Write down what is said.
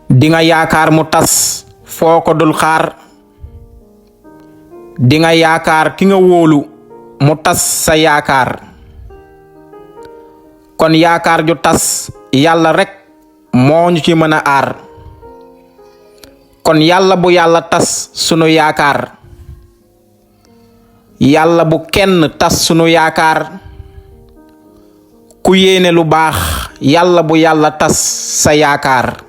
dinga yaakaar mu tas foo ko dul xaar dinga yaakaar ki nga wóolu mu tas sa yaakaar kon yaakaar ju tas yàlla rekk moo ñu ci mën a aar kon yàlla bu yàlla tas sunu yaakaar yàlla bu kenn tas sunu yaakaar ku yéene lu baax yàlla bu yàlla tas sa yaakaar